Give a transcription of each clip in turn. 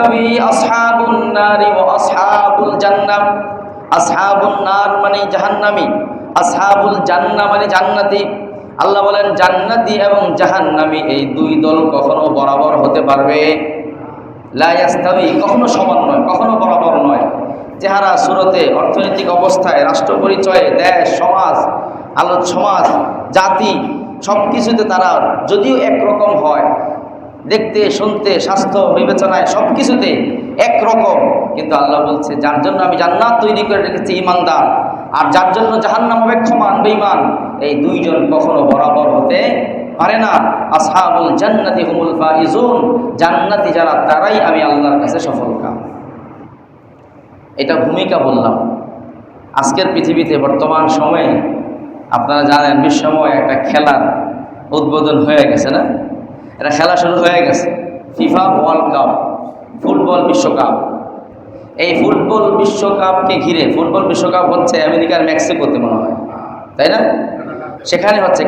ইয়াস্তাবি আসহাবুন নারি ওয়া আসহাবুল জান্নাহ। আসহাবুন নার মানে জাহান্নামী, আসহাবুল জান্নাহ মানে জান্নাতি। আল্লাহ বলেন জান্নাতি এবং জাহান্নামী এই দুই দল কখনো বরাবর হতে পারবে? লা ইয়াস্তাবি, কখনো সমান নয়, কখনো বরাবর নয়। চেহারা, সুরতে, অর্থনৈতিক অবস্থায়, রাষ্ট্র পরিচয়ে, দেশ, সমাজ, সমাজ, জাতি, সব কিছুতে তারা যদিও একরকম হয়, দেখতে, শুনতে, স্বাস্থ্য বিবেচনায় সব কিছুতে একরকম, কিন্তু আল্লাহ বলছে যার জন্য আমি জান্নাত তৈরি করে রেখেছি ঈমানদার, আর যার জন্য জাহান্নাম অপেক্ষমান বেঈমান, এই দুইজন কখনো বরাবর হতে পারে না। আসহাবুল জান্নাতি হুমুল ফাইজুন, জান্নাতি যারা তারাই আমি আল্লাহর কাছে সফলকাম। এটা ভূমিকা বললাম। আজকের পৃথিবীতে বর্তমান সময়ে আপনারা জানেন বিশ্বময় একটা খেলার উদ্বোধন হয়ে গেছে না? এটা খেলা শুরু হয়ে গেছে, ফিফা ওয়ার্ল্ড কাপ, ফুটবল বিশ্বকাপ। এই ফুটবল বিশ্বকাপকে ঘিরে, ফুটবল বিশ্বকাপ হচ্ছে আমেরিকার মেক্সিকোতে মনে হয়, তাই না? সেখানে হচ্ছে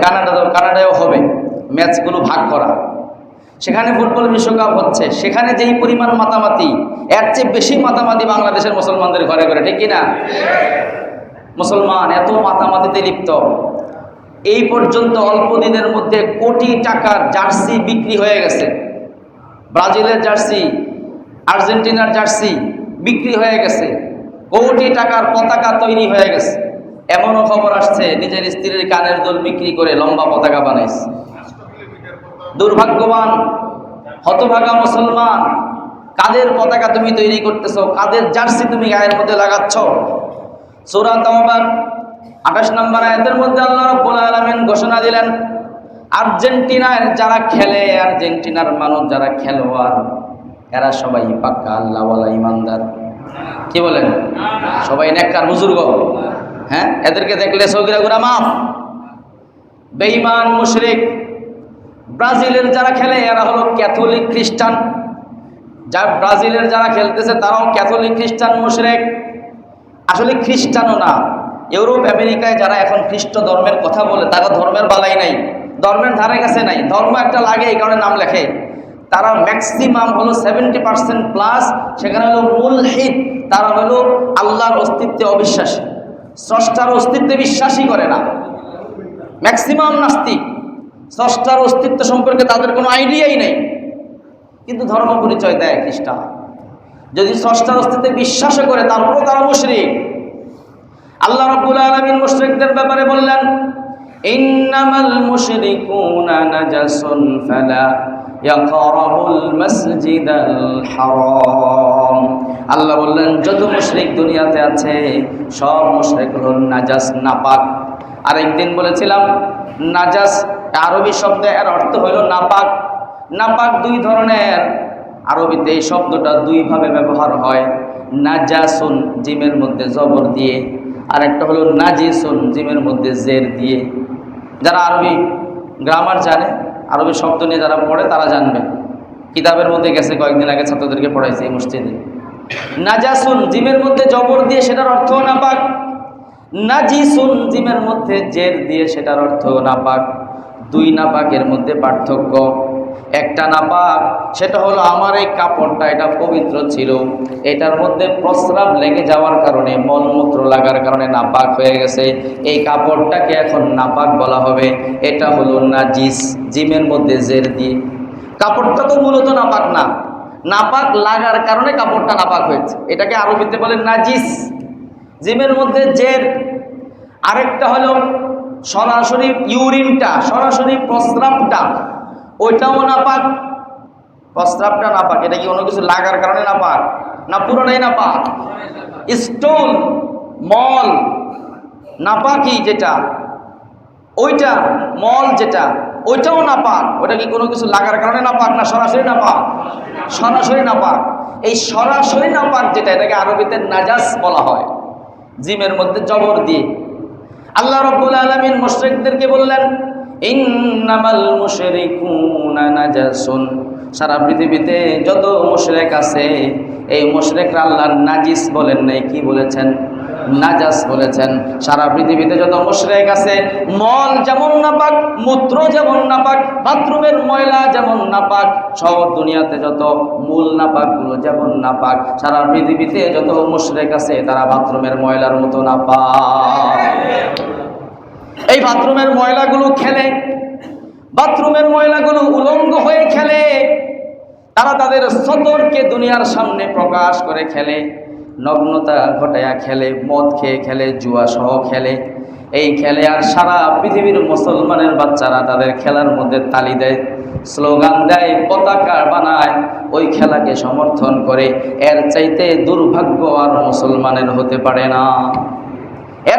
কানাডায়ও হবে, ম্যাচগুলো ভাগ করা। সেখানে ফুটবল বিশ্বকাপ হচ্ছে, সেখানে যেই পরিমাণ মাতামাতি, এর চেয়ে বেশি মাতামাতি বাংলাদেশের মুসলমানদের ঘরে ঘরে, ঠিক কিনা? মুসলমান এত মাতামাতিতে লিপ্ত, এই পর্যন্ত অল্প দিনের মধ্যে কোটি টাকার জার্সি বিক্রি হয়ে গেছে। ব্রাজিলের জার্সি, আর্জেন্টিনার জার্সি বিক্রি হয়ে গেছে, কোটি টাকার পতাকা তৈরি হয়ে গেছে। এমনও খবর আসছে নিজের স্ত্রীর কানের দুল বিক্রি করে লম্বা পতাকা বানাইছে। দুর্ভাগ্যবান হতভাগা মুসলমান, কাদের পতাকা তুমি তৈরি করতেছো, কাদের জার্সি তুমি গায়ের মধ্যে লাগাচ্ছ? সূরা তাওবার 28 নম্বর আয়াতের মধ্যে আল্লাহ রাব্বুল আলামিন ঘোষণা দিলেন, আর্জেন্টিনার যারা খেলে, আর্জেন্টিনার মানুষ যারা খেলোয়াড়, এরা সবাই পাক্কা আল্লাহওয়ালা ইমানদার। কি বলেন? সবাই নেককার বুজুর্গ। হ্যাঁ, এদেরকে দেখলে সগীরা গুনাহ মাফ। বেঈমান মুশরিক ব্রাজিলের যারা খেলে এরা হলো ক্যাথলিক খ্রিস্টান। ব্রাজিলের যারা খেলতেছে তারাও ক্যাথলিক খ্রিস্টান মুশরিক। আসলে খ্রিস্টানও না, ইউরোপ আমেরিকায় যারা এখন খ্রিস্ট ধর্মের কথা বলে তারা ধর্মের বালাই নাই, ধর্মের ধারে কাছে নাই। ধর্ম একটা লাগে এই কারণে নাম লেখে। তারা ম্যাক্সিমাম হলো 70% প্লাস, সেখানে হলো মুলহিদ, তারা হলো আল্লাহর অস্তিত্বে অবিশ্বাসী, স্রষ্টার অস্তিত্বে বিশ্বাসী করে না। ম্যাক্সিমাম নাস্তিক, স্রষ্টার অস্তিত্ব সম্পর্কে তাদের কোনো আইডিয়াই নেই, কিন্তু ধর্ম পরিচয় দেয় খ্রিস্টান। যদি স্রষ্টার অস্তিত্বে বিশ্বাসও করে তারপরেও তারা মুশরিক। আল্লাহ রাব্বুল আলামিন মুশরিকদের ব্যাপারে বললেন, ইন্নামাল মুশরিকুনা নাজাসুন ফালা ইয়াকরাবুল মাসজিদাল হারাম। আল্লাহ বললেন যত মুশরিক দুনিয়াতে আছে সব মুশরিক হলো নাজাস, নাপাক। আরেকদিন বলেছিলাম নাজাস আরবি শব্দ, এর অর্থ হলো নাপাক। নাপাক দুই ধরনের, আরবিতে এই শব্দটা দুইভাবে ব্যবহার হয়। নাজাসুন জিমের মধ্যে জবর দিয়ে, আর একটা হলো নাজিসুন জিমের মধ্যে জের দিয়ে। যারা আরবি গ্রামার জানে, আরবি শব্দ নিয়ে যারা পড়ে তারা জানবে, কিতাবের মধ্যে গেছে, কয়েকদিন আগে ছাত্রদেরকে পড়াইছে এই মসজিদে। নাজাসুন জিমের মধ্যে জবর দিয়ে, সেটার অর্থ নাপাক। নাজিসুন জিমের মধ্যে জের দিয়ে, সেটার অর্থ নাপাক। দুই নাপাকের মধ্যে পার্থক্য। একটা নাপাক সেটা হলো আমার এই কাপড়টা এটা পবিত্র ছিল, এটার মধ্যে প্রস্রাব লেগে যাওয়ার কারণে, মলমূত্র লাগার কারণে নাপাক হয়ে গেছে, এই কাপড়টাকে এখন নাপাক বলা হবে। এটা হলো নাজিস, জিমের মধ্যে জের দিয়ে। কাপড়টা তো মূলত নাপাক না, নাপাক লাগার কারণে কাপড়টা নাপাক হয়েছে, এটাকে আরবিতে বলে নাজিস, জিমের মধ্যে জের। আরেকটা হলো সরাসরি ইউরিনটা, সরাসরি প্রস্রাবটা, ওইটাও নাপাক। প্রস্রাবটা নাপাক, এটা কি কোনো কিছু লাগার কারণে নাপাক না পুরোটাই নাপাক? স্টোন, মল, নাপাকি যেটা, ওইটা মল যেটা, ওইটাও নাপাক। ওইটা কি কোনো কিছু লাগার কারণে নাপাক না সরাসরি নাপাক? সরাসরি নাপাক। এই সরাসরি নাপাক যেটা, এটাকে আরবিতে নাজাস বলা হয়, জিমের মধ্যে জবর দিয়ে। আল্লাহ রাব্বুল আলামিন মুশরিকদেরকে বললেন, ইন্নামাল মুশরিকুনা নাজাসুন। সারা পৃথিবীতে যত মুশরিক আছে এই মুশরিকরা আল্লাহর নাজিস বলেন নাই, কি বলেছেন? নাজাস বলেছেন। সারা পৃথিবীতে যত মুশরিক আছে, মল যেমন নাপাক, মূত্র যেমন নাপাক, বাথরুমের ময়লা যেমন নাপাক, সব দুনিয়াতে যত মূল নাপাকগুলো যেমন নাপাক, সারা পৃথিবীতে যত মুশরিক আছে তারা বাথরুমের ময়লার মতো নাপাক। এই বাথরুমের ময়লাগুলো খেলে, বাথরুমের ময়লাগুলো উলঙ্গ হয়ে খেলে, তারা তাদের সতরকে দুনিয়ার সামনে প্রকাশ করে খেলে, নগ্নতা ঘটায়া খেলে, মদ খেয়ে খেলে, জুয়া সহ খেলে। এই খেলে আর সারা পৃথিবীর মুসলমানের বাচ্চারা তাদের খেলার মধ্যে তালি দেয়, স্লোগান দেয়, পতাকা বানায়, ওই খেলাকে সমর্থন করে। এর চাইতে দুর্ভাগ্য আর মুসলমানের হতে পারে না।